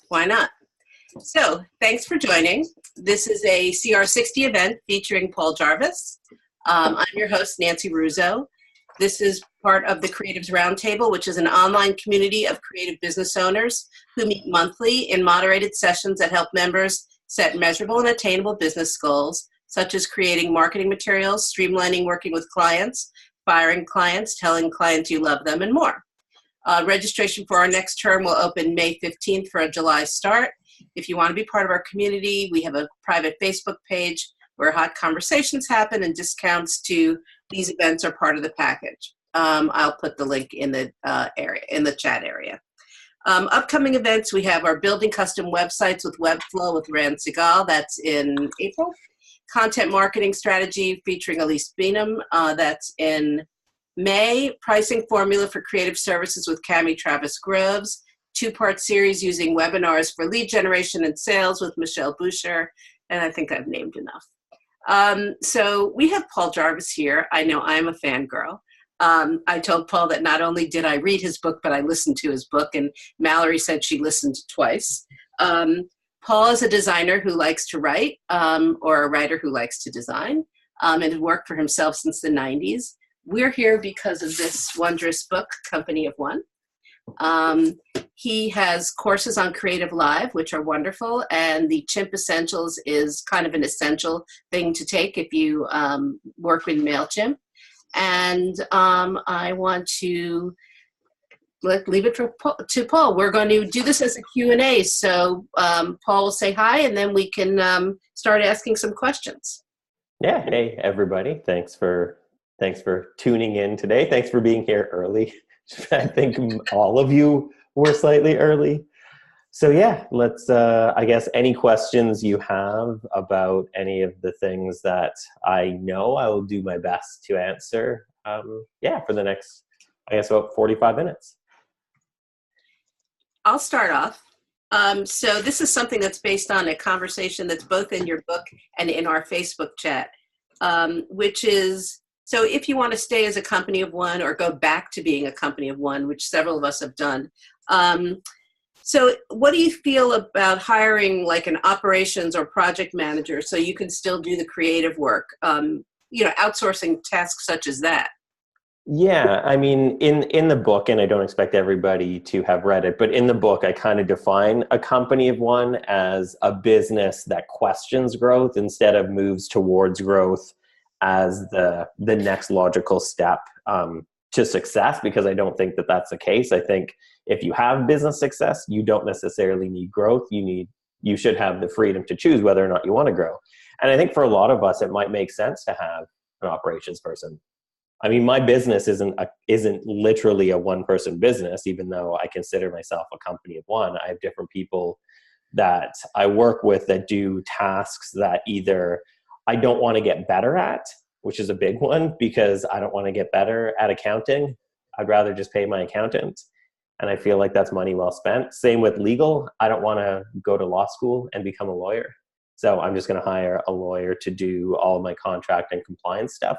Why not? So thanks for joining. This is a CR60 event featuring Paul Jarvis. I'm your host, Nancy Russo. This is part of the Creatives Roundtable, which is an online community of creative business owners who meet monthly in moderated sessions that help members set measurable and attainable business goals, such as creating marketing materials, streamlining working with clients, firing clients, telling clients you love them, and more. Registration for our next term will open May 15th for a July start. If you want to be part of our community, we have a private Facebook page where hot conversations happen and discounts to these events are part of the package. I'll put the link in the in the chat area. Upcoming events, we have our Building Custom Websites with Webflow with Rand Segal. That's in April. Content Marketing Strategy featuring Elise Beenham. That's in May. Pricing Formula for Creative Services with Cami Travis Groves. Two-part series using webinars for lead generation and sales with Michelle Boucher. And I think I've named enough. So we have Paul Jarvis here. I know I'm a fangirl. I told Paul that not only did I read his book, but I listened to his book, and Mallory said she listened twice. Paul is a designer who likes to write, or a writer who likes to design, and has worked for himself since the 90s. We're here because of this wondrous book, Company of One. He has courses on Creative Live, which are wonderful, and the Chimp Essentials is kind of an essential thing to take if you work with MailChimp. And I want to leave it to Paul. We're going to do this as a Q&A, so Paul will say hi, and then we can start asking some questions. Yeah, hey everybody, thanks for tuning in today. Thanks for being here early. I think all of you were slightly early. So yeah, let's, I guess any questions you have about any of the things that I know, I will do my best to answer, for the next, I guess, about 45 minutes. I'll start off. So this is something that's based on a conversation that's both in your book and in our Facebook chat, which is, so if you want to stay as a company of one or go back to being a company of one, which several of us have done, so what do you feel about hiring like an operations or project manager so you can still do the creative work, outsourcing tasks such as that? Yeah, I mean, in the book, and I don't expect everybody to have read it, but in the book, I kind of define a company of one as a business that questions growth instead of moves towards growth as the next logical step to success, because I don't think that that's the case. I think if you have business success, you don't necessarily need growth. You should have the freedom to choose whether or not you want to grow. And I think for a lot of us, it might make sense to have an operations person. I mean, my business isn't literally a one-person business, even though I consider myself a company of one. I have different people that I work with that do tasks that either I don't want to get better at, which is a big one, because I don't want to get better at accounting. I'd rather just pay my accountant. And I feel like that's money well spent. Same with legal. I don't want to go to law school and become a lawyer. So I'm just going to hire a lawyer to do all of my contract and compliance stuff.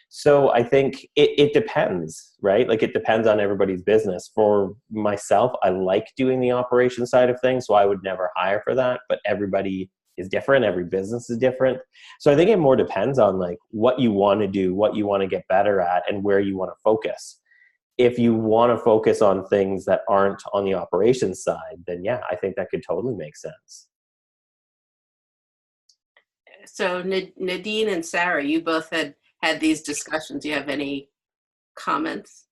So I think it depends, right? Like it depends on everybody's business. For myself, I like doing the operation side of things, so I would never hire for that. But everybody is different. Every business is different. So I think it more depends on like what you want to do, what you want to get better at, and where you want to focus. If you want to focus on things that aren't on the operations side, then yeah, I think that could totally make sense. So Nadine and Sarah, you both had these discussions. Do you have any comments?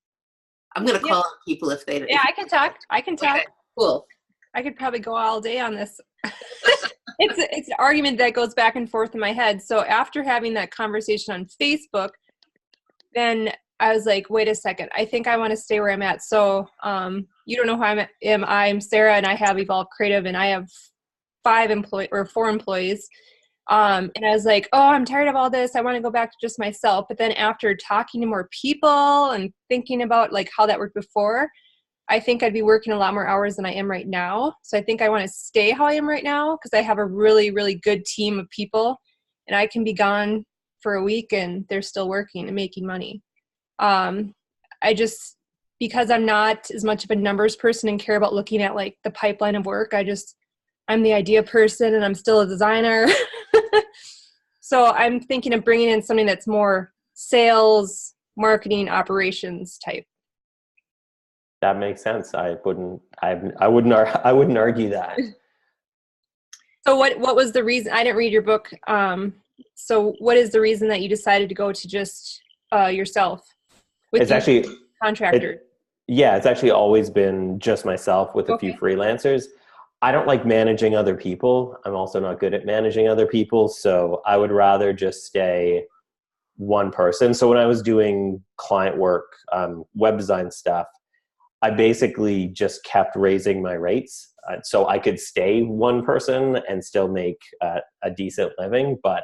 I'm going to call on people if they... Yeah, I can talk. Okay, cool. I could probably go all day on this. It's an argument that goes back and forth in my head. So after having that conversation on Facebook, then I was like, wait a second, I think I want to stay where I'm at. So you don't know who I am. I'm Sarah, and I have Evolve Creative, and I have 4 employees. And I was like, oh, I'm tired of all this. I want to go back to just myself. But then after talking to more people and thinking about like how that worked before, I think I'd be working a lot more hours than I am right now. So I think I want to stay how I am right now because I have a really, really good team of people, and I can be gone for a week and they're still working and making money. because I'm not as much of a numbers person and care about looking at like the pipeline of work. I'm the idea person and I'm still a designer. So I'm thinking of bringing in something that's more sales, marketing, operations type. That makes sense. I wouldn't argue that. So what was the reason? I didn't read your book. So what is the reason that you decided to go to just yourself? It's actually contractor. It's actually always been just myself with a few Okay. freelancers. I don't like managing other people. I'm also not good at managing other people. So I would rather just stay one person. So when I was doing client work, web design stuff, I basically just kept raising my rates. So I could stay one person and still make a decent living. But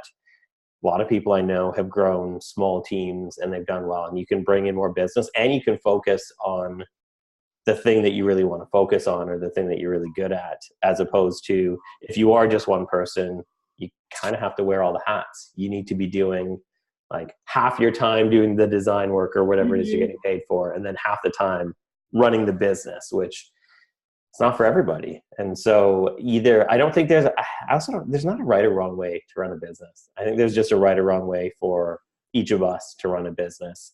a lot of people I know have grown small teams and they've done well. And you can bring in more business and you can focus on the thing that you really want to focus on or the thing that you're really good at, as opposed to if you are just one person, you kind of have to wear all the hats. You need to be doing like half your time doing the design work or whatever it is you're getting paid for, and then half the time running the business, which it's not for everybody. And so I don't think there's not a right or wrong way to run a business. I think there's just a right or wrong way for each of us to run a business.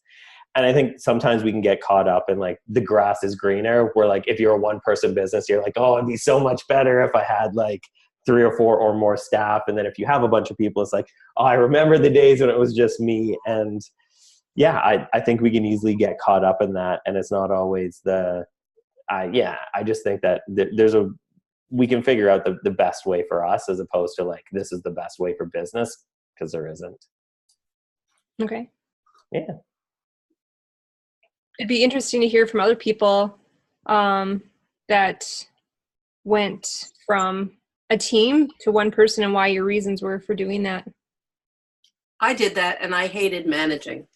And I think sometimes we can get caught up in like the grass is greener, where like if you're a one person business, you're like, oh, it'd be so much better if I had like 3 or 4 or more staff. And then if you have a bunch of people, it's like, oh, I remember the days when it was just me. And yeah, I think we can easily get caught up in that. And it's not always I just think that we can figure out the best way for us, as opposed to like, this is the best way for business, because there isn't. Okay. Yeah. It'd be interesting to hear from other people that went from a team to one person and why your reasons were for doing that. I did that and I hated managing.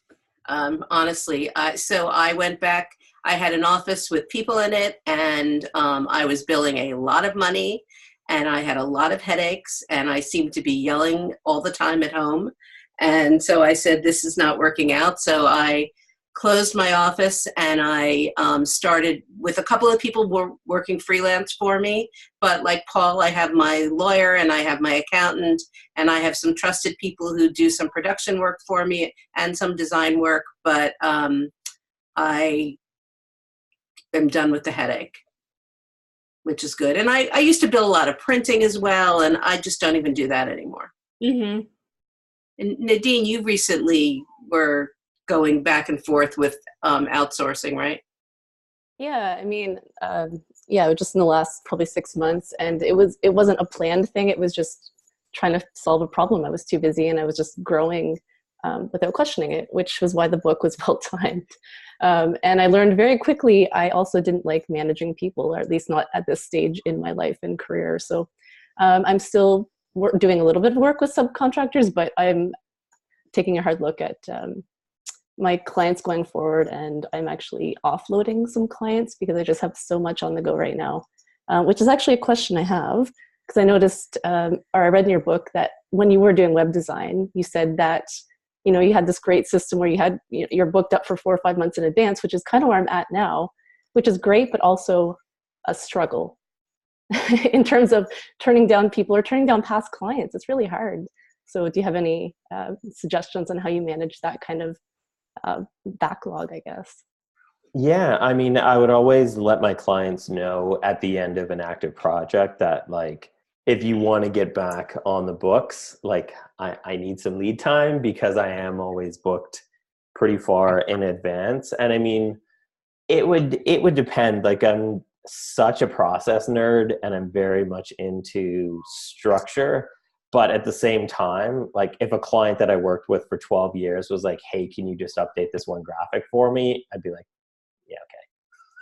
Honestly, so I went back. I had an office with people in it, and I was billing a lot of money, and I had a lot of headaches, and I seemed to be yelling all the time at home. And so I said, this is not working out. So I closed my office, and I started with a couple of people working freelance for me. But like Paul, I have my lawyer and I have my accountant, and I have some trusted people who do some production work for me and some design work. But I am done with the headache, which is good. And I used to bill a lot of printing as well, and I just don't even do that anymore. Mm-hmm. And Nadine, you recently were going back and forth with outsourcing, right? Yeah, I mean, just in the last probably 6 months, and it wasn't a planned thing. It was just trying to solve a problem. I was too busy, and I was just growing without questioning it, which was why the book was well timed. And I learned very quickly I also didn't like managing people, or at least not at this stage in my life and career. So I'm still doing a little bit of work with subcontractors, but I'm taking a hard look at my clients going forward, and I'm actually offloading some clients because I just have so much on the go right now, which is actually a question I have, because I noticed, or I read in your book that when you were doing web design, you said that, you know, you had this great system where you're booked up for 4 or 5 months in advance, which is kind of where I'm at now, which is great, but also a struggle in terms of turning down people or turning down past clients. It's really hard. So do you have any suggestions on how you manage that kind of backlog, I guess? Yeah, I mean, I would always let my clients know at the end of an active project that, like, if you want to get back on the books, like, I need some lead time, because I am always booked pretty far in advance. And I mean, it would depend. Like, I'm such a process nerd and I'm very much into structure. But at the same time, like, if a client that I worked with for 12 years was like, hey, can you just update this one graphic for me? I'd be like, yeah,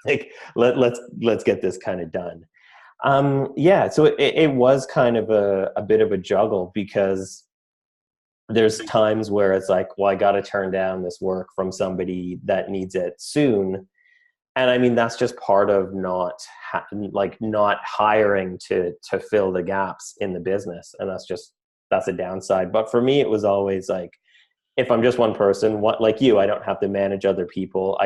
okay. Like, let's get this kind of done. So it was kind of a bit of a juggle, because there's times where it's like, well, I got to turn down this work from somebody that needs it soon. And I mean, that's just part of not hiring to fill the gaps in the business. And that's a downside. But for me, it was always like, if I'm just one person, like you, I don't have to manage other people.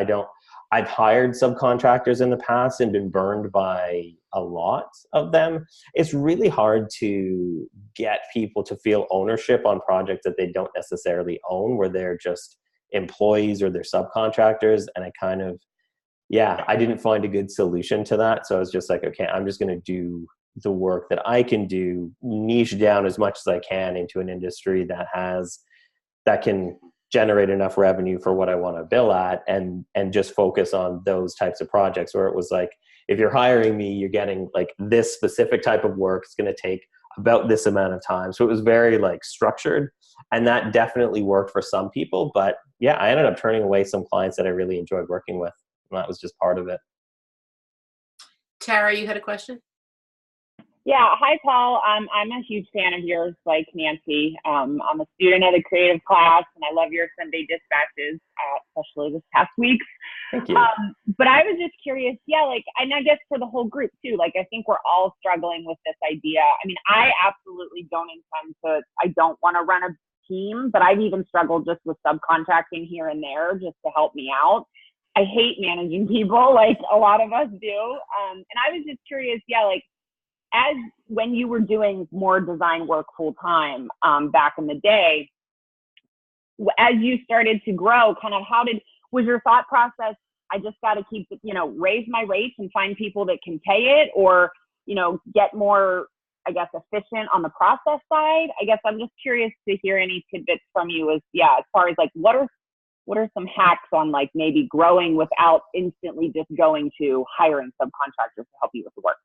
I've hired subcontractors in the past and been burned by a lot of them. It's really hard to get people to feel ownership on projects that they don't necessarily own, where they're just employees or they're subcontractors. And I didn't find a good solution to that. So I was just like, okay, I'm just going to do the work that I can do, niche down as much as I can into an industry that can generate enough revenue for what I want to bill at, and just focus on those types of projects where it was like, if you're hiring me, you're getting like this specific type of work. It's going to take about this amount of time. So it was very like structured, and that definitely worked for some people. But yeah, I ended up turning away some clients that I really enjoyed working with. And that was just part of it. Tara, you had a question? Yeah. Hi, Paul. I'm a huge fan of yours, like Nancy. I'm a student of the creative class, and I love your Sunday dispatches, especially this past week. Thank you. But I was just curious, and I guess for the whole group too, I think we're all struggling with this idea. I mean, I absolutely I don't want to run a team, but I've even struggled just with subcontracting here and there just to help me out. I hate managing people, like a lot of us do. And I was just curious, as when you were doing more design work full time back in the day, as you started to grow, was your thought process, I just got to keep, raise my rates and find people that can pay it, or, get more, I guess, efficient on the process side? I guess I'm just curious to hear any tidbits from you as far as what are some hacks on maybe growing without instantly just going to hiring subcontractors to help you with the work?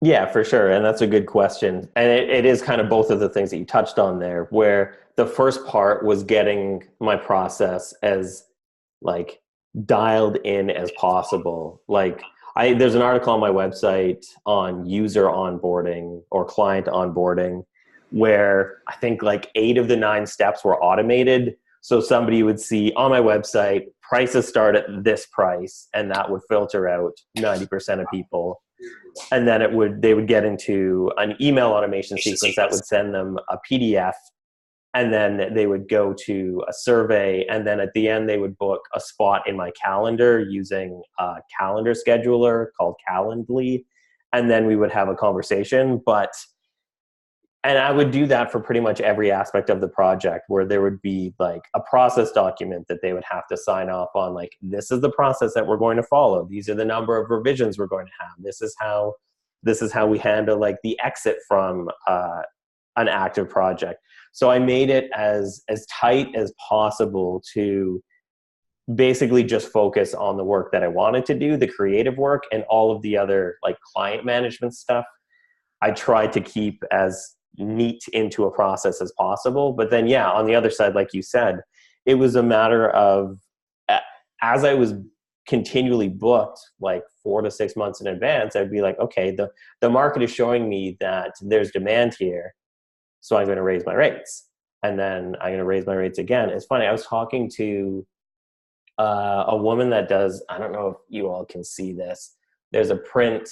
Yeah, for sure. And that's a good question. And it is kind of both of the things that you touched on there, where the first part was getting my process as dialed in as possible. There's an article on my website on user onboarding or client onboarding, where I think 8 of the 9 steps were automated. So somebody would see on my website, prices start at this price, and that would filter out 90% of people. And then they would get into an email automation sequence that would send them a PDF, and then they would go to a survey, and then at the end they would book a spot in my calendar using a calendar scheduler called Calendly, and then we would have a conversation. And I would do that for pretty much every aspect of the project, where there would be a process document that they would have to sign off on. This is the process that we're going to follow. These are the number of revisions we're going to have. This is how we handle the exit from an active project. So I made it as tight as possible to basically just focus on the work that I wanted to do, the creative work, and all of the other client management stuff I tried to keep as neat into a process as possible. But then, on the other side, like you said, it was a matter of, as I was continually booked 4 to 6 months in advance, I'd be like, okay, the market is showing me that there's demand here, so I'm going to raise my rates. And then I'm going to raise my rates again. It's funny, I was talking to a woman that does, I don't know if you all can see this, there's a print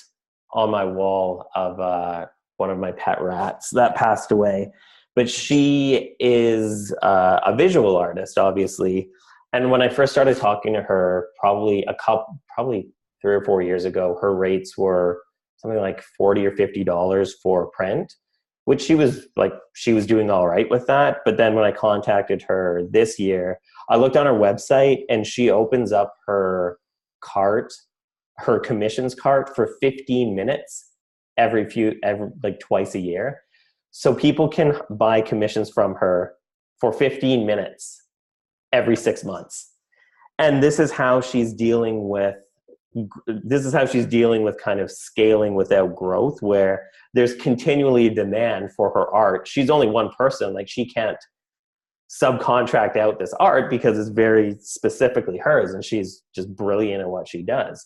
on my wall of one of my pet rats that passed away, but she is a visual artist, obviously. And when I first started talking to her, probably 3 or 4 years ago, her rates were something like $40 or $50 for print, which she was doing all right with that. But then when I contacted her this year, I looked on her website, and she opens up her commissions cart for 15 minutes every twice a year. So people can buy commissions from her for 15 minutes every 6 months. And this is how she's dealing with kind of scaling without growth, where there's continually a demand for her art. She's only one person. She can't subcontract out this art because it's very specifically hers, and she's just brilliant at what she does.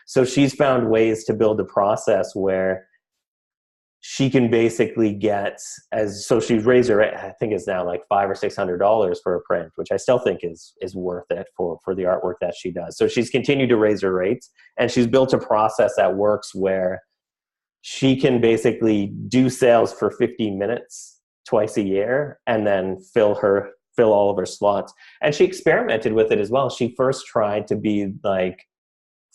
So she's found ways to build a process where she can basically she's raised her, I think it's now $500 or $600 for a print, which I still think is worth it for the artwork that she does. So she's continued to raise her rates, and she's built a process that works where she can basically do sales for 15 minutes twice a year, and then fill all of her slots. And she experimented with it as well. She first tried to be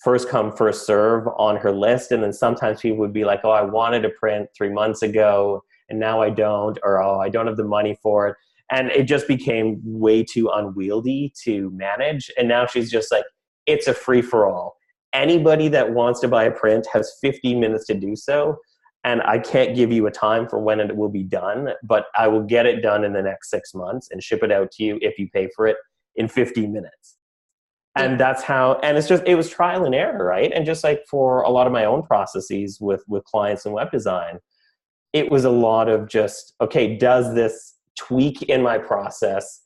first come, first serve on her list. And then sometimes people would be like, oh, I wanted to print 3 months ago and now I don't, or, oh, I don't have the money for it. And it just became way too unwieldy to manage. And now she's just like, it's a free for all. Anybody that wants to buy a print has 15 minutes to do so. And I can't give you a time for when it will be done, but I will get it done in the next 6 months and ship it out to you if you pay for it in 15 minutes. And that's how, and it's just, it was trial and error, right? And just like for a lot of my own processes with clients and web design, it was a lot of just, okay, does this tweak in my process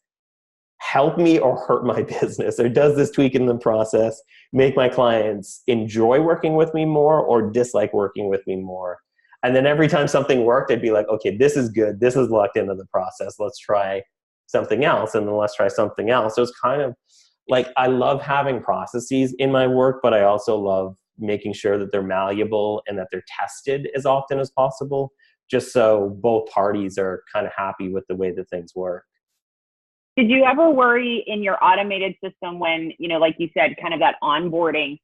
help me or hurt my business? Or does this tweak in the process make my clients enjoy working with me more or dislike working with me more? And then every time something worked, I'd be like, okay, this is good. This is locked into the process. Let's try something else. And then let's try something else. So it's kind of like, I love having processes in my work, but I also love making sure that they're malleable and that they're tested as often as possible, just so both parties are kind of happy with the way that things work. Did you ever worry in your automated system when, you know, like you said, kind of that onboarding?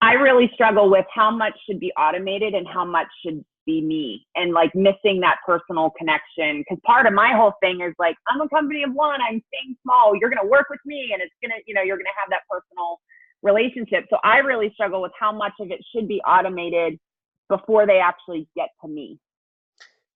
I really struggle with how much should be automated and how much should be me, and like missing that personal connection. Because part of my whole thing is like, I'm a company of one, I'm staying small, you're going to work with me and it's going to, you know, you're going to have that personal relationship. So I really struggle with how much of it should be automated before they actually get to me.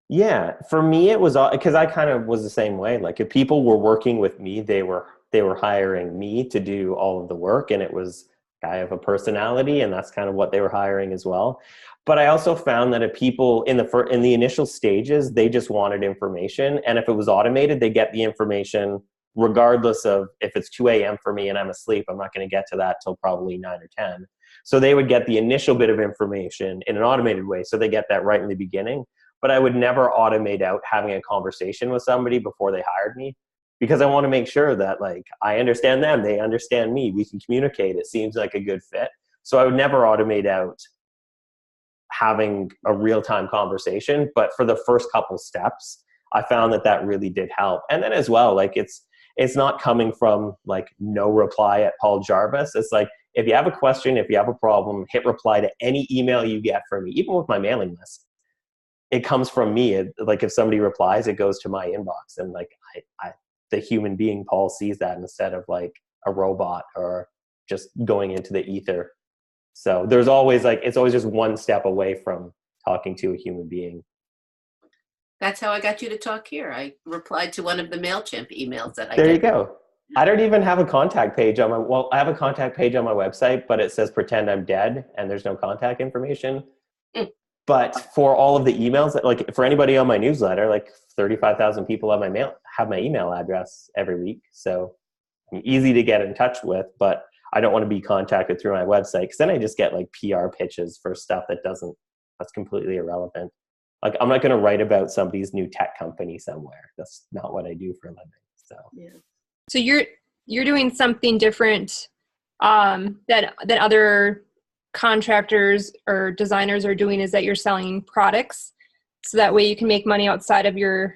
Yeah, for me, it was because I kind of was the same way. Like if people were working with me, they were hiring me to do all of the work, and it was, I have a personality, and that's kind of what they were hiring as well. But I also found that if people in the initial stages, they just wanted information, and if it was automated, they get the information regardless of if it's 2 a.m. for me and I'm asleep. I'm not going to get to that till probably 9 or 10. So they would get the initial bit of information in an automated way, so they get that right in the beginning. But I would never automate out having a conversation with somebody before they hired me, because I want to make sure that like I understand them, they understand me, we can communicate, it seems like a good fit. So I would never automate out having a real-time conversation. But for the first couple steps, I found that really did help. And then as well, like it's not coming from like no reply at Paul Jarvis. It's like, if you have a question, if you have a problem, hit reply to any email you get from me, even with my mailing list. It comes from me. Like if somebody replies, it goes to my inbox, and like the human being Paul sees that instead of like a robot or just going into the ether. So there's always like, it's always just one step away from talking to a human being. That's how I got you to talk here. I replied to one of the MailChimp emails that I There get. you go. I don't even have a contact page on I have a contact page on my website, but it says pretend I'm dead and there's no contact information. But for all of the emails, like for anybody on my newsletter, like 35,000 people have my email address every week. So I'm easy to get in touch with, but I don't want to be contacted through my website, because then I just get like PR pitches for stuff that's completely irrelevant. Like I'm not going to write about somebody's new tech company somewhere. That's not what I do for a living. So Yeah. So you're doing something different than other contractors or designers are doing, is that you're selling products, so that way you can make money outside of your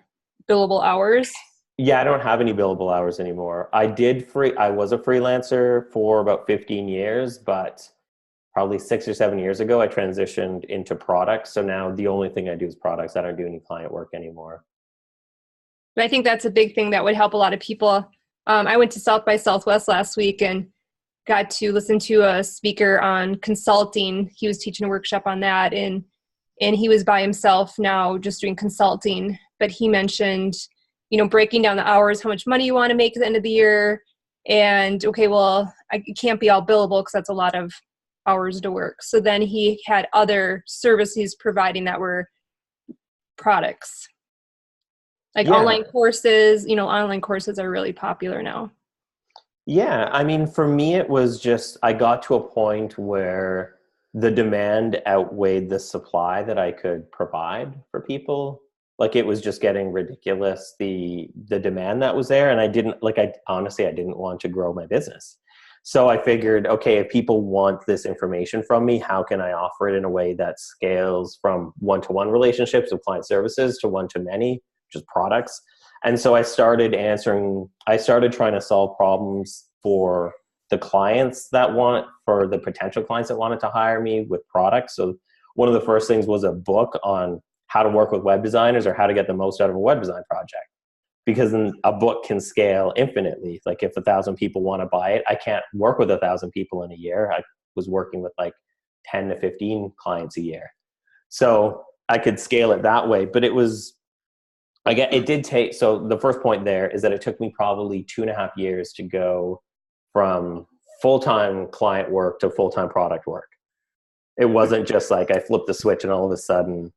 billable hours. yeah, I don't have any billable hours anymore. I was a freelancer for about 15 years, but probably 6 or 7 years ago, I transitioned into products. So now the only thing I do is products. I don't do any client work anymore. But I think that's a big thing that would help a lot of people. I went to South by Southwest last week and got to listen to a speaker on consulting. He was teaching a workshop on that, and he was by himself now just doing consulting. But he mentioned, breaking down the hours, how much money you want to make at the end of the year. And okay, well, it can't be all billable because that's a lot of hours to work. So then he had other services providing that were products. Like online courses, online courses are really popular now. Yeah, I mean, for me, it was just, I got to a point where the demand outweighed the supply that I could provide for people. Like it was just getting ridiculous, the demand that was there. And I honestly didn't want to grow my business. So I figured, okay, if people want this information from me, how can I offer it in a way that scales from one-to-one relationships with client services to one-to-many, just products. And so I started trying to solve problems for the clients for the potential clients that wanted to hire me with products. So one of the first things was a book on how to work with web designers or how to get the most out of a web design project. Because then a book can scale infinitely. Like if 1,000 people want to buy it, I can't work with 1,000 people in a year. I was working with like 10 to 15 clients a year. So I could scale it that way. But it did take, so the first point there is that it took me probably 2.5 years to go from full-time client work to full-time product work. It wasn't just like I flipped the switch and all of a sudden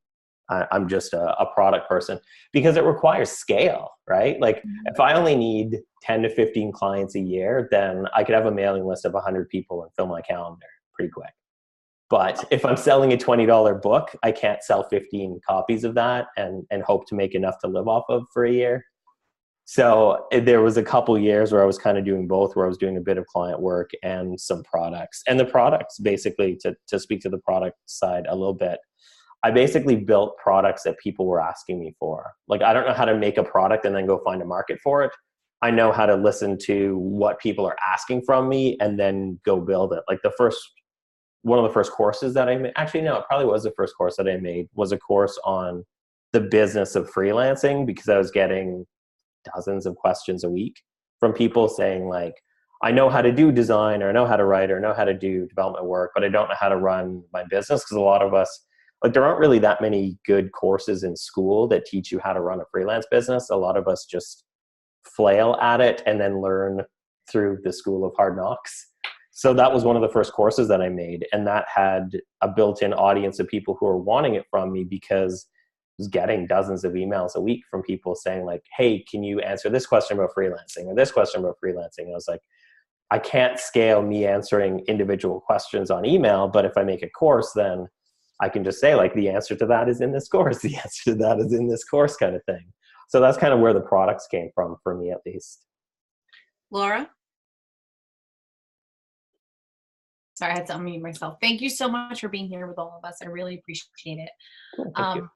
I'm just a product person, because it requires scale, right? Like if I only need 10 to 15 clients a year, then I could have a mailing list of 100 people and fill my calendar pretty quick. But if I'm selling a $20 book, I can't sell 15 copies of that and hope to make enough to live off of for a year. So there was a couple years where I was kind of doing both, where I was doing a bit of client work and some products. And the products, basically, to speak to the product side a little bit, I basically built products that people were asking me for. Like, I don't know how to make a product and then go find a market for it. I know how to listen to what people are asking from me and then go build it. Like one of the first courses that I made, actually, no, it probably was the first course that I made, was a course on the business of freelancing, because I was getting dozens of questions a week from people saying like, I know how to do design, or I know how to write, or I know how to do development work, but I don't know how to run my business. Because a lot of us, like, there aren't really that many good courses in school that teach you how to run a freelance business. A lot of us just flail at it and then learn through the school of hard knocks. So that was one of the first courses that I made. And that had a built-in audience of people who were wanting it from me, because I was getting dozens of emails a week from people saying like, hey, can you answer this question about freelancing or this question about freelancing? And I was like, I can't scale me answering individual questions on email, but if I make a course, then I can just say like, the answer to that is in this course. The answer to that is in this course, kind of thing. So that's kind of where the products came from, for me at least. Laura? Sorry, I had to unmute myself. Thank you so much for being here with all of us. I really appreciate it. Cool, thank you.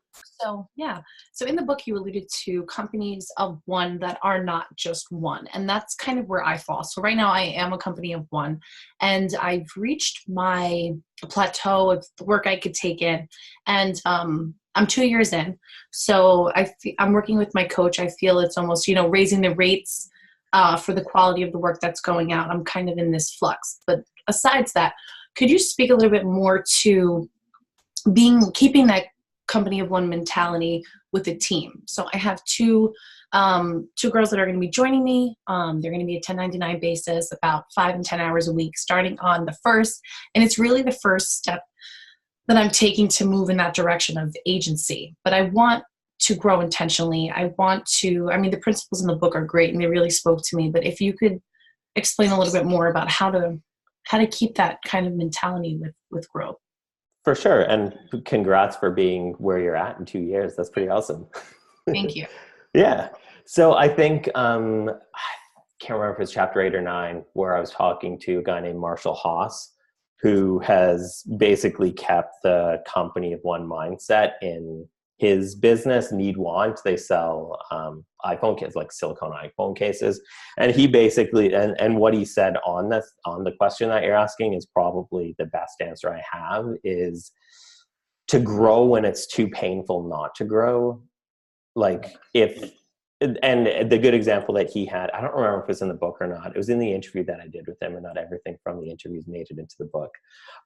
So in the book, you alluded to companies of one that are not just one, and that's kind of where I fall. So right now I am a company of one, and I've reached my plateau of the work I could take in, and I'm 2 years in. So I'm working with my coach. I feel it's almost, raising the rates for the quality of the work that's going out. I'm kind of in this flux. But besides that, could you speak a little bit more to keeping that company of one mentality with a team? So I have two girls that are going to be joining me. They're going to be a 1099 basis, about 5 and 10 hours a week, starting on the 1st. And it's really the first step that I'm taking to move in that direction of agency. But I want to grow intentionally. The principles in the book are great and they really spoke to me. But if you could explain a little bit more about how to keep that kind of mentality with growth. For sure. And congrats for being where you're at in 2 years. That's pretty awesome. Thank you. Yeah. So I think, I can't remember if it's chapter 8 or 9, where I was talking to a guy named Marshall Haas, who has basically kept the company of one mindset in his business, Need Want. They sell iPhone cases, like silicone iPhone cases. And he basically, and what he said on the question that you're asking is probably the best answer I have, is to grow when it's too painful not to grow. Like and the good example that he had, I don't remember if it was in the book or not. It was in the interview that I did with him, and not everything from the interviews made it into the book.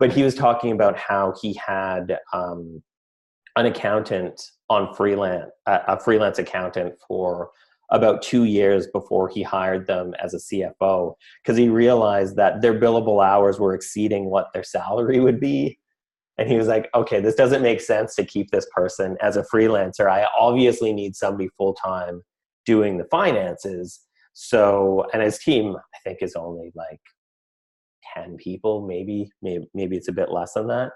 But he was talking about how he had an accountant on a freelance accountant for about 2 years before he hired them as a CFO, because he realized that their billable hours were exceeding what their salary would be. And he was like, okay, this doesn't make sense to keep this person as a freelancer. I obviously need somebody full-time doing the finances. So, and his team, I think, is only like 10 people, maybe it's a bit less than that.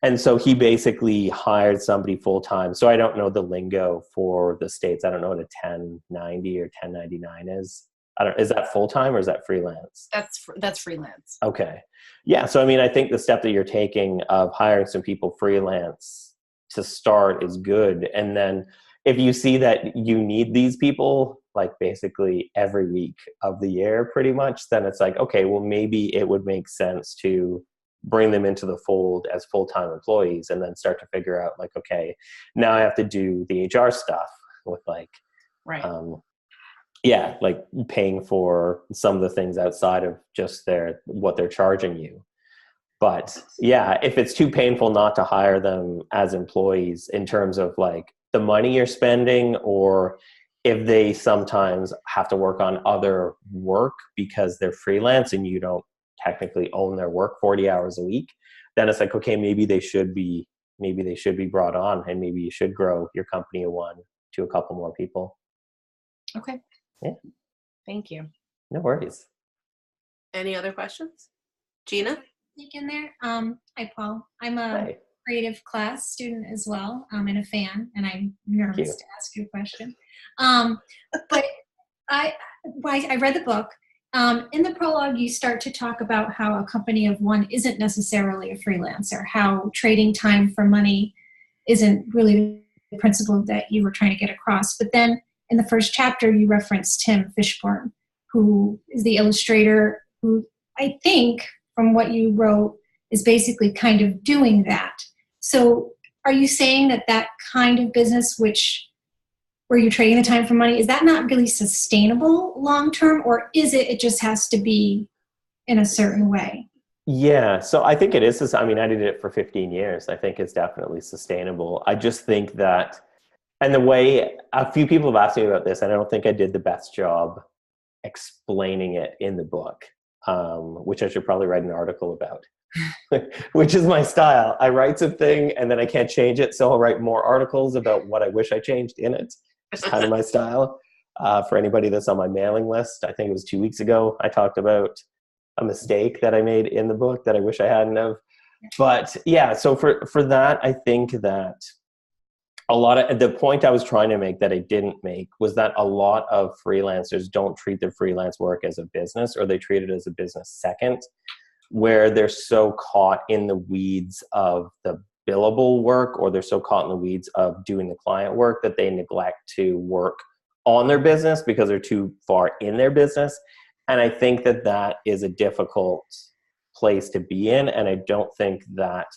And so he basically hired somebody full-time. So I don't know the lingo for the States. I don't know what a 1090 or 1099 is. Is that full-time or is that freelance? That's freelance. Okay. Yeah. So, I think the step that you're taking of hiring some people freelance to start is good. And then if you see that you need these people like basically every week of the year pretty much, then it's like, okay, well, maybe it would make sense to bring them into the fold as full-time employees, and then start to figure out like, okay, now I have to do the HR stuff with like, Right. yeah, like paying for some of the things outside of just what they're charging you. But yeah, if it's too painful not to hire them as employees in terms of like the money you're spending, or if they sometimes have to work on other work because they're freelance and you don't technically own their work 40 hours a week, then it's like, okay, maybe they should be brought on, and maybe you should grow your company of one to a couple more people. Okay. Yeah. Thank you. No worries. Any other questions? Gina? In there. Hi, Paul. I'm a Hi. creative class student as well, and a fan, and I'm nervous to ask you a question. But I read the book. In the prologue, you start to talk about how a company of one isn't necessarily a freelancer, how trading time for money isn't really the principle that you were trying to get across. But then in the first chapter, you referenced Tim Fishburne, who is the illustrator who I think, from what you wrote, is basically kind of doing that. So are you saying that kind of business, where you're trading the time for money, is that not really sustainable long-term, or is it just has to be in a certain way? Yeah, so I think it is. I mean, I did it for 15 years. I think it's definitely sustainable. I just think that, and the way a few people have asked me about this, and I don't think I did the best job explaining it in the book, which I should probably write an article about, which is my style. I write something and then I can't change it, so I'll write more articles about what I wish I changed in it. It's kind of my style. For anybody that's on my mailing list, I think it was 2 weeks ago, I talked about a mistake that I made in the book that I wish I hadn't have. But yeah, so for that, I think that a lot of the point I was trying to make that I didn't make was that a lot of freelancers don't treat their freelance work as a business, or they treat it as a business second, where they're so caught in the weeds of the billable work, or they're so caught in the weeds of doing the client work that they neglect to work on their business because they're too far in their business. And I think that is a difficult place to be in. And I don't think that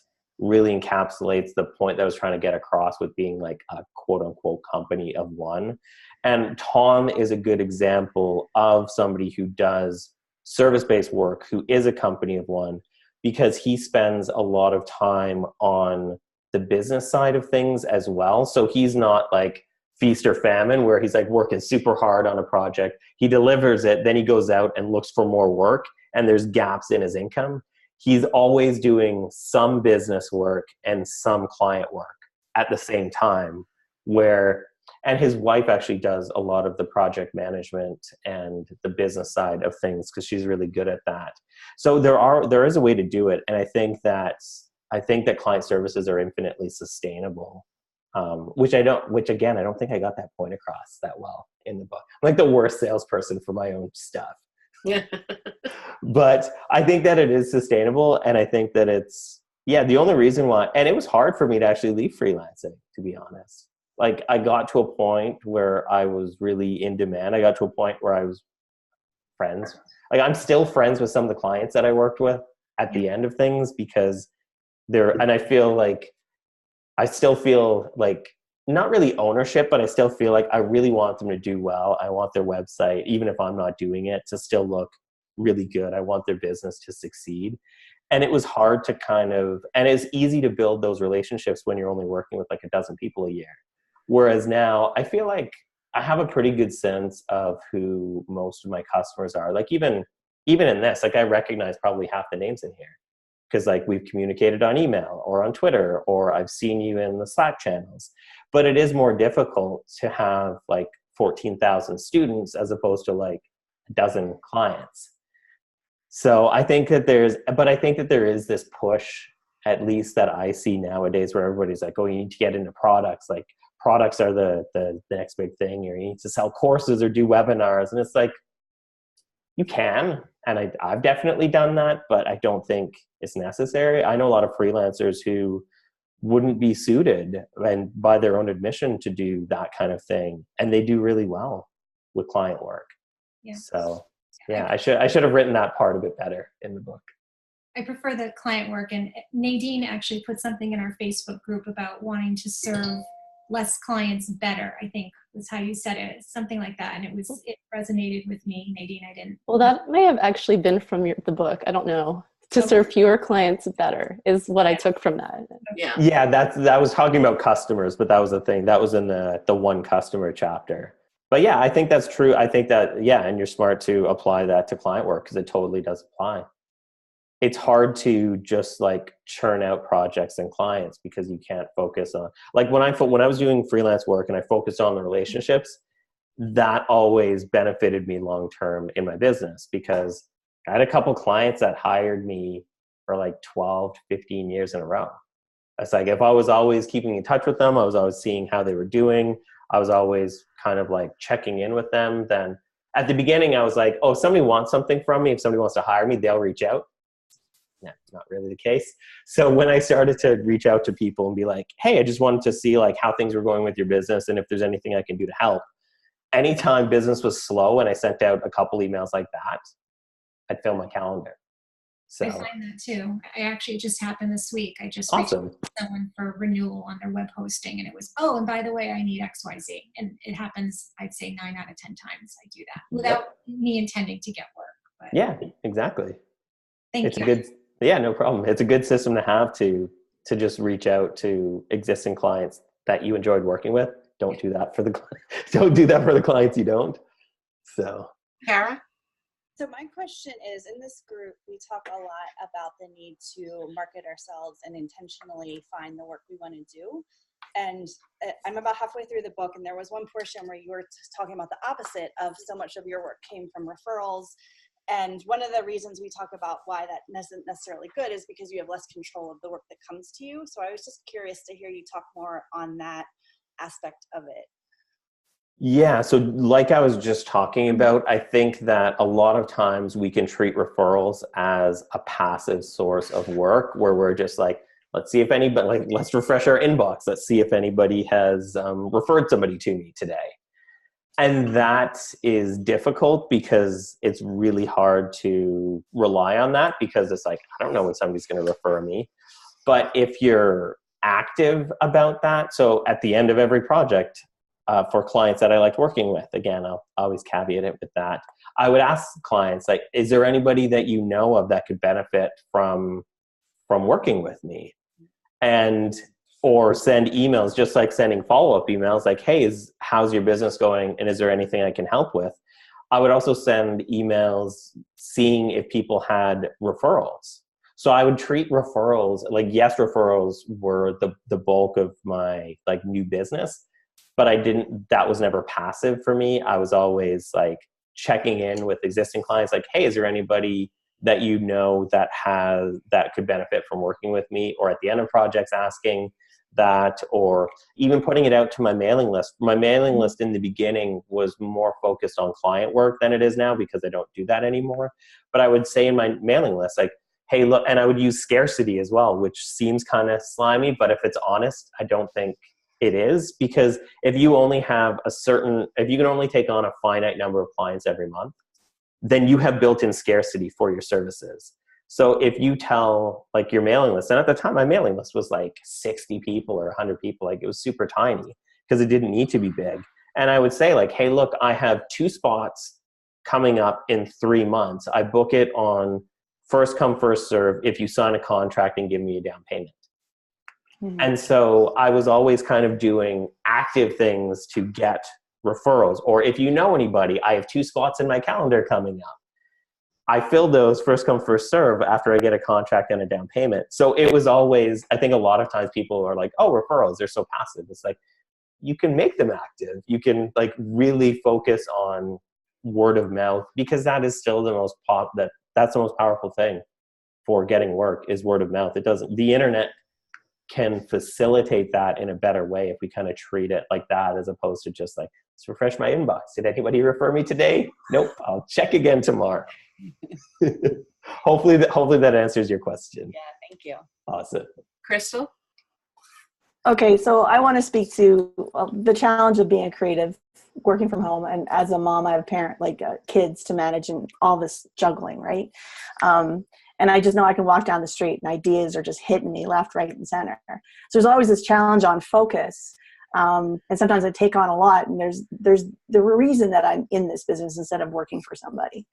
really encapsulates the point that I was trying to get across with being like a quote unquote company of one. And Tom is a good example of somebody who does service-based work, who is a company of one, because he spends a lot of time on the business side of things as well. So he's not like feast or famine where he's like working super hard on a project. He delivers it, then he goes out and looks for more work, and there's gaps in his income. He's always doing some business work and some client work at the same time, and his wife actually does a lot of the project management and the business side of things because she's really good at that. So there is a way to do it. And I think that client services are infinitely sustainable, which again, I don't think I got that point across that well in the book. I'm like the worst salesperson for my own stuff. But I think that it is sustainable, and I think that the only reason why, and it was hard for me to actually leave freelancing, to be honest. Like I got to a point where I was really in demand. I got to a point where I was friends. Like I'm still friends with some of the clients that I worked with at the end of things because and I still feel like not really ownership, but I still feel like I really want them to do well. I want their website, even if I'm not doing it, to still look really good. I want their business to succeed. And it was hard to and it's easy to build those relationships when you're only working with like a dozen people a year. Whereas now I feel like I have a pretty good sense of who most of my customers are. Like even in this, like I recognize probably half the names in here because like we've communicated on email or on Twitter, or I've seen you in the Slack channels. But it is more difficult to have like 14,000 students as opposed to like a dozen clients. So I think that there is this push, at least that I see nowadays, where everybody's like, oh, you need to get into products. Like products are the next big thing, or you need to sell courses or do webinars. And it's like, you can, and I've definitely done that, but I don't think it's necessary. I know a lot of freelancers who wouldn't be suited, and by their own admission, to do that kind of thing, and they do really well. with client work. Yeah. So yeah, I should have written that part a bit better in the book. I prefer the client work, and Nadine actually put something in our Facebook group about wanting to serve less clients better, I think was how you said it, something like that. And it resonated with me. Nadine, I didn't. Well, that may have actually been from the book. I don't know. To serve fewer clients better is what I took from that. Yeah, that was talking about customers, but that was the thing. That was in the one customer chapter. But yeah, I think that's true. I think that, yeah, and you're smart to apply that to client work because it totally does apply. It's hard to just like churn out projects and clients because you can't focus on, like when I was doing freelance work and I focused on the relationships, that always benefited me long term in my business because I had a couple clients that hired me for like 12 to 15 years in a row. It's like if I was always keeping in touch with them, I was always seeing how they were doing, I was always kind of like checking in with them. Then at the beginning, I was like, oh, if somebody wants something from me, if somebody wants to hire me, they'll reach out. That's not really the case. So when I started to reach out to people and be like, hey, I just wanted to see like how things were going with your business and if there's anything I can do to help. Anytime business was slow and I sent out a couple emails like that, I'd fill my calendar. So I find that too. It just happened this week. I just awesome. reached out to someone for renewal on their web hosting, and it was, oh, and by the way, I need XYZ. And it happens, I'd say 9 out of 10 times I do that without me intending to get work. But yeah, exactly. Thank you. Yeah, no problem. It's a good system to have to just reach out to existing clients that you enjoyed working with. Don't do that for the clients you don't. So, Kara? So my question is, in this group, we talk a lot about the need to market ourselves and intentionally find the work we want to do. And I'm about halfway through the book, and there was one portion where you were talking about the opposite of so much of your work came from referrals. And one of the reasons we talk about why that isn't necessarily good is because you have less control of the work that comes to you. So I was just curious to hear you talk more on that aspect of it. yeah, so like I was just talking about, I think that a lot of times we can treat referrals as a passive source of work where we're just like, let's see if anybody, like, let's refresh our inbox. Let's see if anybody has referred somebody to me today. And that is difficult because it's really hard to rely on that because it's like, I don't know when somebody's going to refer me. But if you're active about that, so at the end of every project, for clients that I liked working with, again, I'll always caveat it with that, I would ask clients, like, is there anybody that you know of that could benefit from working with me? Or send emails, just like sending follow-up emails, like, hey, how's your business going? And is there anything I can help with? I would also send emails seeing if people had referrals. So I would treat referrals, like, yes, referrals were the bulk of my like new business, but that was never passive for me. I was always like checking in with existing clients, like, hey, is there anybody that you know that could benefit from working with me? Or at the end of projects asking that, or even putting it out to my mailing list. My mailing list in the beginning was more focused on client work than it is now because I don't do that anymore. But I would say in my mailing list, like, hey, look, and I would use scarcity as well, which seems kind of slimy, but if it's honest, I don't think it is, because if you only have if you can only take on a finite number of clients every month, then you have built-in scarcity for your services. So if you tell like your mailing list, and at the time my mailing list was like 60 people or 100 people, like it was super tiny because it didn't need to be big. And I would say like, hey, look, I have 2 spots coming up in 3 months. I book it on first come, first serve if you sign a contract and give me a down payment. Mm-hmm. And so I was always kind of doing active things to get referrals. Or if you know anybody, I have 2 spots in my calendar coming up. I fill those first come, first serve after I get a contract and a down payment. So it was always, I think a lot of times people are like, oh, referrals, they're so passive. It's like, you can make them active. You can like really focus on word of mouth, because that is still that's the most powerful thing for getting work is word of mouth. The internet can facilitate that in a better way if we kind of treat it like that, as opposed to just like, let's refresh my inbox. Did anybody refer me today? Nope. I'll check again tomorrow. Hopefully that answers your question. Yeah, thank you. Awesome. Crystal? Okay, so I want to speak to the challenge of being a creative working from home, and as a mom, I have a parent, like kids to manage and all this juggling, right? And I just know I can walk down the street and ideas are just hitting me left, right, and center. So there's always this challenge on focus. And sometimes I take on a lot, and there's the reason that I'm in this business instead of working for somebody.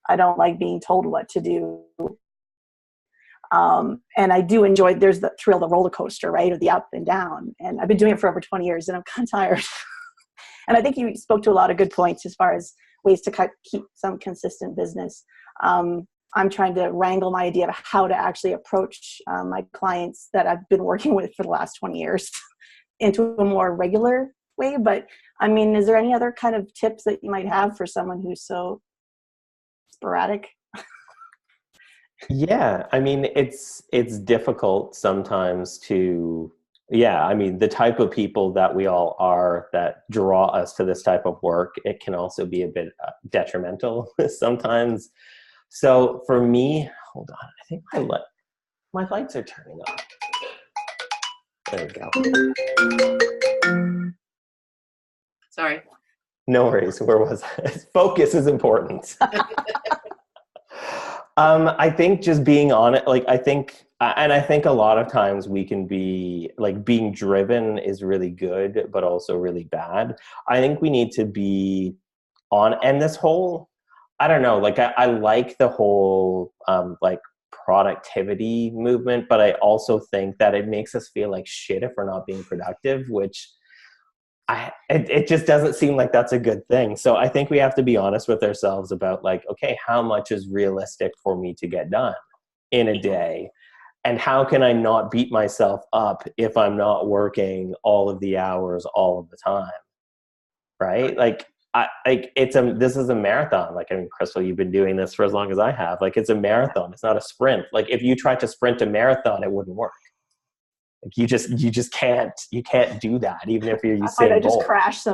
I don't like being told what to do. And I do enjoy, there's the thrill, the roller coaster, right? Or the up and down. And I've been doing it for over 20 years and I'm kind of tired. And I think you spoke to a lot of good points as far as ways to keep some consistent business. I'm trying to wrangle my idea of how to actually approach my clients that I've been working with for the last 20 years into a more regular way. But I mean, is there any other kind of tips that you might have for someone who's so sporadic? Yeah, I mean, it's difficult sometimes to, I mean, the type of people that we all are that draw us to this type of work, it can also be a bit detrimental sometimes. So for me, hold on, I think my lights are turning on. There we go. Sorry. No worries, where was I? Focus is important. I think just being on it, like I think a lot of times we can be like, being driven is really good, but also really bad. I think we need to be on, and this whole, I don't know, like I like the whole like productivity movement, but I also think that it makes us feel like shit if we're not being productive, which it just doesn't seem like that's a good thing. So I think we have to be honest with ourselves about like, okay, how much is realistic for me to get done in a day? And how can I not beat myself up if I'm not working all of the hours all of the time? Right? Like, this is a marathon. Like, I mean, Crystal, you've been doing this for as long as I have. Like, it's a marathon. It's not a sprint. Like, if you tried to sprint a marathon, it wouldn't work. Like you just can't do that, even if you're Usain I just Bolt. crash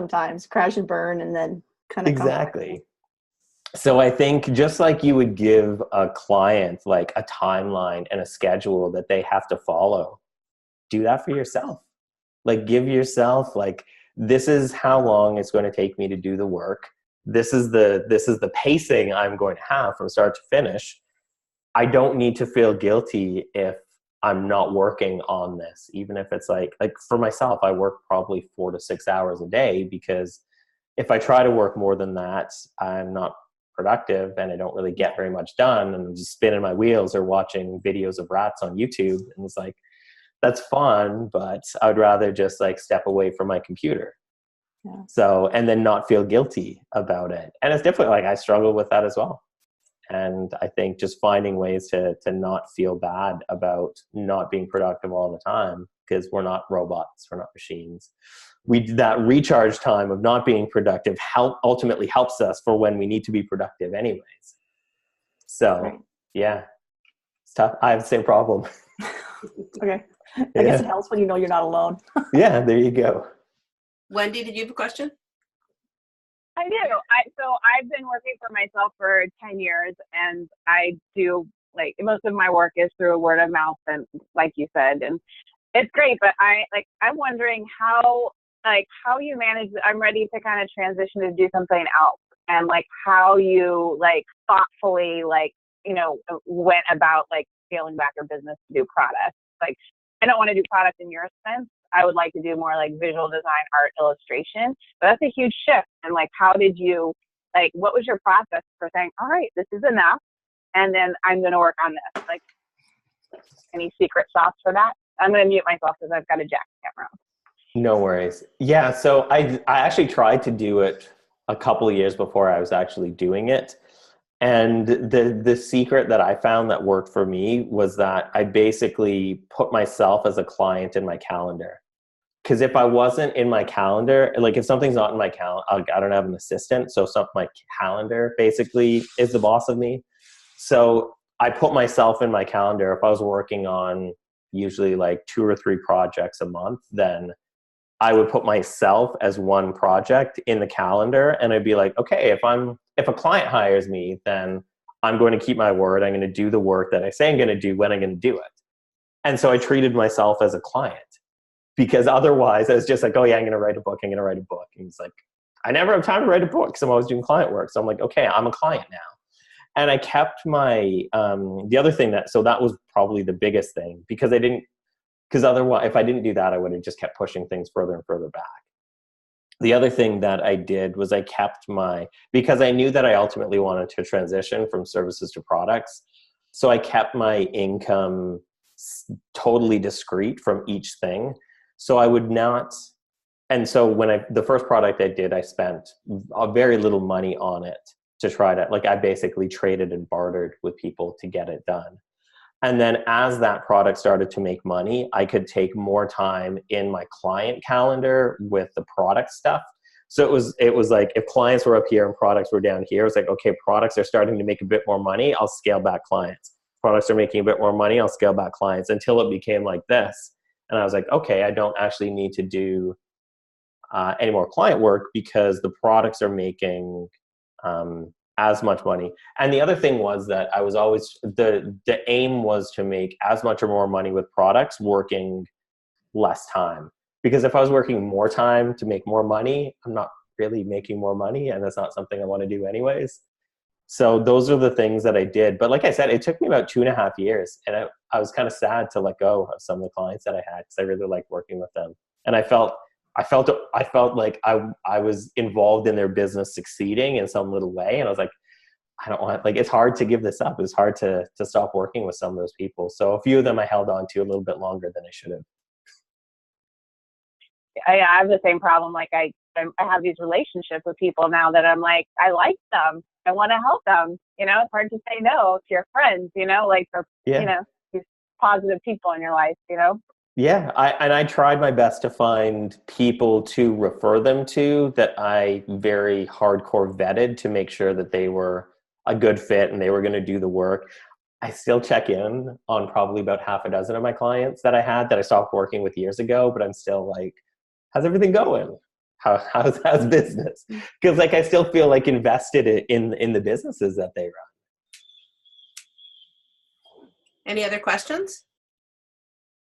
and burn, and then kind of exactly. So I think just like you would give a client like a timeline and a schedule that they have to follow, do that for yourself. Like, give yourself like, this is how long it's going to take me to do the work. This is the pacing I'm going to have from start to finish. I don't need to feel guilty if I'm not working on this, even if it's like for myself, I work probably 4 to 6 hours a day, because if I try to work more than that, I'm not productive and I don't really get very much done, and I'm just spinning my wheels or watching videos of rats on YouTube. And it's like, that's fun, but I would rather just like step away from my computer. Yeah. So, and then not feel guilty about it. And it's difficult. Like, I struggle with that as well. And I think just finding ways to not feel bad about not being productive all the time, because we're not robots, we're not machines. That recharge time of not being productive ultimately helps us for when we need to be productive anyways. So, yeah, it's tough. I have the same problem. Okay. I guess it helps when you know you're not alone. Yeah, there you go. Wendy, did you have a question? I do. So I've been working for myself for 10 years, and I do, like, most of my work is through word of mouth, and like you said, and it's great, but I'm wondering how you manage. I'm ready to kind of transition to do something else, and like how you like thoughtfully went about like scaling back your business to do products. Like, I don't want to do product in your sense. I would like to do more like visual design, art, illustration, but that's a huge shift. And like, how did you, like, what was your process for saying, all right, this is enough, and then I'm going to work on this? Like, any secret sauce for that? I'm going to mute myself because I've got a jackhammer on. No worries. Yeah, so I actually tried to do it a couple of years before I was actually doing it. And the secret that I found that worked for me was that I basically put myself as a client in my calendar. Because if I wasn't in my calendar, like if something's not in my calendar, I don't have an assistant. So my calendar basically is the boss of me. So I put myself in my calendar. If I was working on usually like 2 or 3 projects a month, then I would put myself as one project in the calendar, and I'd be like, okay, if a client hires me, then I'm going to keep my word. I'm going to do the work that I say I'm going to do when I'm going to do it. And so I treated myself as a client, because otherwise I was just like, oh yeah, I'm going to write a book. And it's like, I never have time to write a book because I'm always doing client work. So I'm like, okay, I'm a client now. And I kept my, the other thing so that was probably the biggest thing, because otherwise, if I didn't do that, I would have just kept pushing things further and further back. The other thing that I did was I kept because I knew that I ultimately wanted to transition from services to products. So I kept my income totally discrete from each thing. So I would not, and so the first product I did, I spent very little money on it to try to, I basically traded and bartered with people to get it done. And then as that product started to make money, I could take more time in my client calendar with the product stuff. So it was like, if clients were up here and products were down here, it was like, okay, products are starting to make a bit more money, I'll scale back clients. Products are making a bit more money, I'll scale back clients, until it became like this. And I was like, okay, I don't actually need to do any more client work because the products are making as much money. And the other thing was that I was always, the aim was to make as much or more money with products working less time. Because if I was working more time to make more money, I'm not really making more money, and that's not something I want to do anyways. So those are the things that I did. But like I said, it took me about 2.5 years, and I was kind of sad to let go of some of the clients that I had because I really liked working with them. And I felt like I was involved in their business succeeding in some little way. And I was like, I don't want, it's hard to give this up. It was hard to stop working with some of those people. So a few of them I held on to a little bit longer than I should have. I have the same problem. I have these relationships with people now that I'm like, I like them. I want to help them. It's hard to say no to your friends, these positive people in your life, Yeah, I tried my best to find people to refer them to that I very hardcore vetted to make sure that they were a good fit and they were going to do the work. I still check in on probably about half a dozen of my clients that I had that I stopped working with years ago, but I'm still like, how's everything going? How's business? Because I still feel invested in the businesses that they run. Any other questions?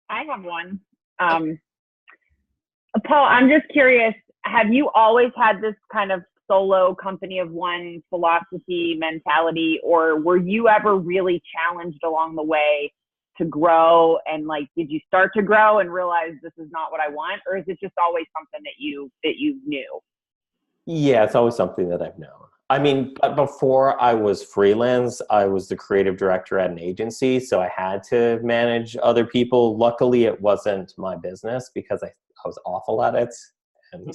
I have one. Paul, I'm just curious, have you always had this kind of solo company of one philosophy mentality, or were you ever really challenged along the way to grow? And did you start to grow and realize this is not what I want? Or is it just always something that you knew? Yeah, it's always something that I've known. I mean, but before I was freelance, I was the creative director at an agency, so I had to manage other people. Luckily, it wasn't my business because I was awful at it, and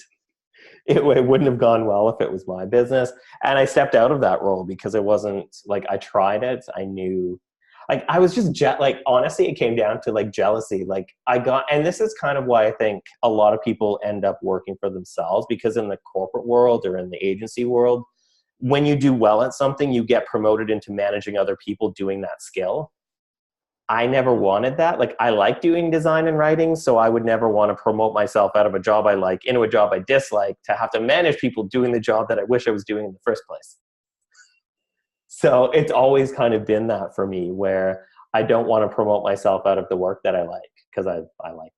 it wouldn't have gone well if it was my business. And I stepped out of that role because it wasn't I tried it. I knew, I was just honestly, it came down to jealousy. And this is kind of why I think a lot of people end up working for themselves, because in the corporate world or in the agency world, when you do well at something, you get promoted into managing other people doing that skill. I never wanted that. I like doing design and writing, so I would never want to promote myself out of a job I like into a job I dislike to have to manage people doing the job that I wish I was doing in the first place. So it's always kind of been that for me, where I don't want to promote myself out of the work that I like because I like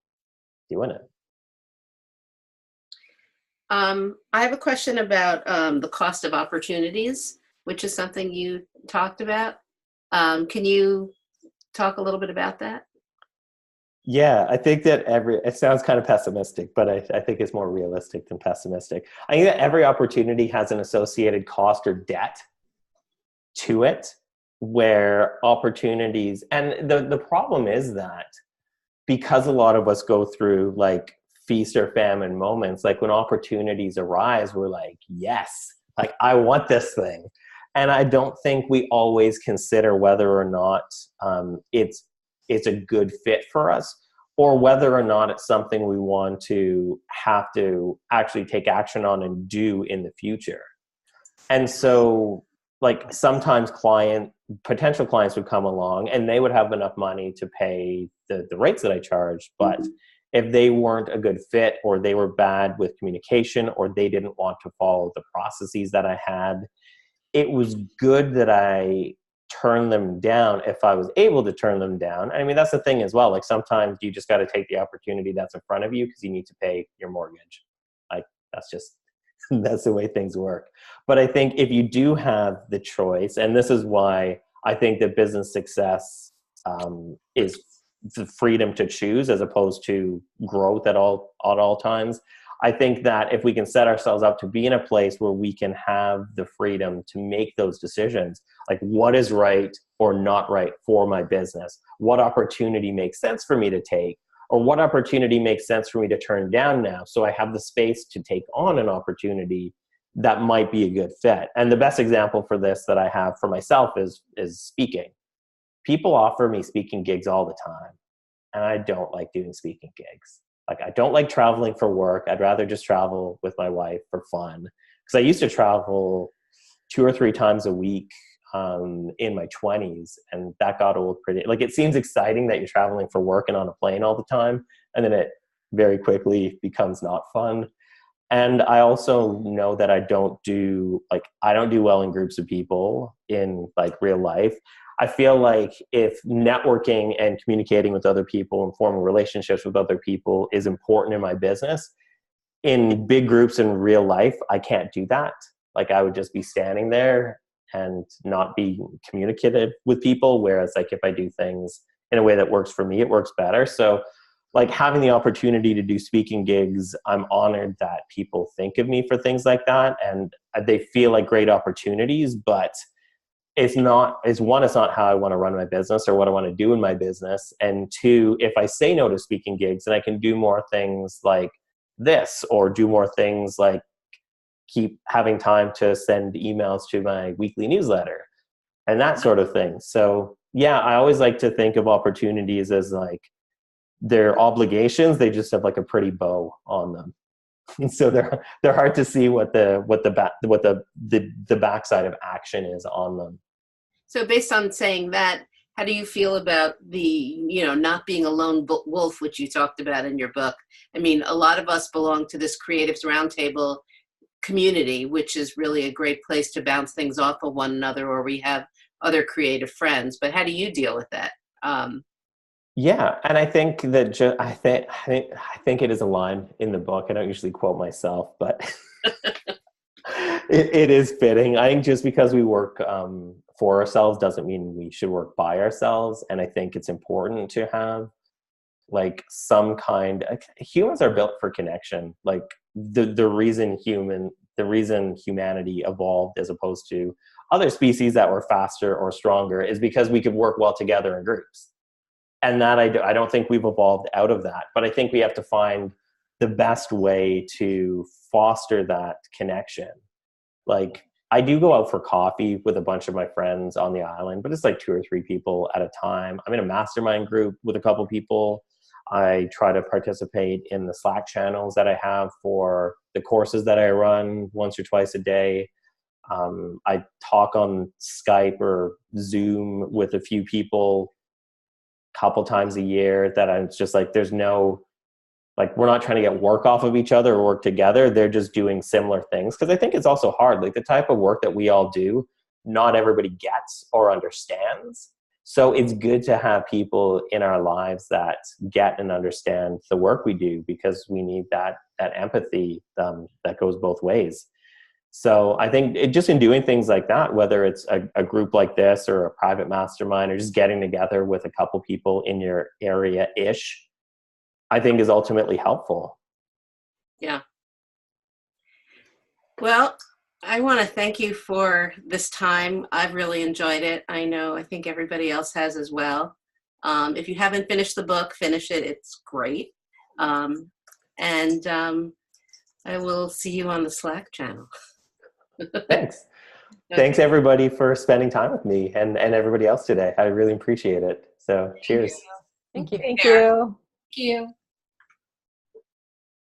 doing it. I have a question about the cost of opportunities, which is something you talked about. Can you talk a little bit about that? Yeah, I think that it sounds kind of pessimistic, but I think it's more realistic than pessimistic. I think that every opportunity has an associated cost or debt to it, where opportunities, and the problem is that because a lot of us go through feast or famine moments, when opportunities arise, we're like, yes, I want this thing. And I don't think we always consider whether or not it's a good fit for us, or whether or not it's something we want to have to actually take action on and do in the future. And so sometimes potential clients would come along and they would have enough money to pay the rates that I charge, but if they weren't a good fit, or they were bad with communication, or they didn't want to follow the processes that I had, it was good that I turn them down if I was able to turn them down. I mean, that's the thing as well. Sometimes you just got to take the opportunity that's in front of you because you need to pay your mortgage. That's just That's the way things work. But I think if you do have the choice, and this is why I think that business success is the freedom to choose as opposed to growth at all times. I think that if we can set ourselves up to be in a place where we can have the freedom to make those decisions, like what is right or not right for my business, what opportunity makes sense for me to take, or what opportunity makes sense for me to turn down now, so I have the space to take on an opportunity that might be a good fit. And the best example for this that I have for myself is speaking. People offer me speaking gigs all the time, and I don't like doing speaking gigs. Like, I don't like traveling for work. I'd rather just travel with my wife for fun. Because I used to travel 2 or 3 times a week in my 20s, and that got old pretty. Like, it seems exciting that you're traveling for work and on a plane all the time, and then it very quickly becomes not fun. And I also know that I don't do well in groups of people in like real life. I feel like if networking and communicating with other people and forming relationships with other people is important in my business, in big groups in real life, I can't do that. Like, I would just be standing there and not be communicative with people. Whereas like if I do things in a way that works for me, it works better. So like having the opportunity to do speaking gigs, I'm honored that people think of me for things like that. And they feel like great opportunities, but it's not how I want to run my business or what I want to do in my business. And 2, if I say no to speaking gigs, then I can do more things like this, or do more things like keep having time to send emails to my weekly newsletter and that sort of thing. So yeah, I always like to think of opportunities as like they're obligations. They just have like a pretty bow on them. And so they're hard to see what the backside of action is on them. So based on saying that, how do you feel about the, not being a lone wolf, which you talked about in your book? I mean, a lot of us belong to this Creatives Roundtable community, which is really a great place to bounce things off of one another, or we have other creative friends. But how do you deal with that? Yeah, and I think that I think it is a line in the book. I don't usually quote myself, but it is fitting. I think just because we work for ourselves doesn't mean we should work by ourselves. And I think it's important to have like some humans are built for connection. Like the reason humanity evolved as opposed to other species that were faster or stronger is because we could work well together in groups. And that I don't think we've evolved out of that. But I think we have to find the best way to foster that connection. Like, I do go out for coffee with a bunch of my friends on the island, but it's like 2 or 3 people at a time. I'm in a mastermind group with a couple people. I try to participate in the Slack channels that I have for the courses that I run once or twice a day. I talk on Skype or Zoom with a few people a couple times a year that I'm just like, there's no, like, we're not trying to get work off of each other or work together. They're just doing similar things. Because I think it's also hard. Like, the type of work that we all do, not everybody gets or understands. So it's good to have people in our lives that get and understand the work we do, because we need that empathy that goes both ways. So I think just in doing things like that, whether it's a group like this or a private mastermind or just getting together with a couple people in your area-ish, I think is ultimately helpful. Yeah. Well, I want to thank you for this time. I've really enjoyed it. I think everybody else has as well. If you haven't finished the book, finish it. It's great. And I will see you on the Slack channel. Thanks. Okay. Thanks everybody for spending time with me and everybody else today. I really appreciate it. So cheers. Thank you. Thank you. Thank you.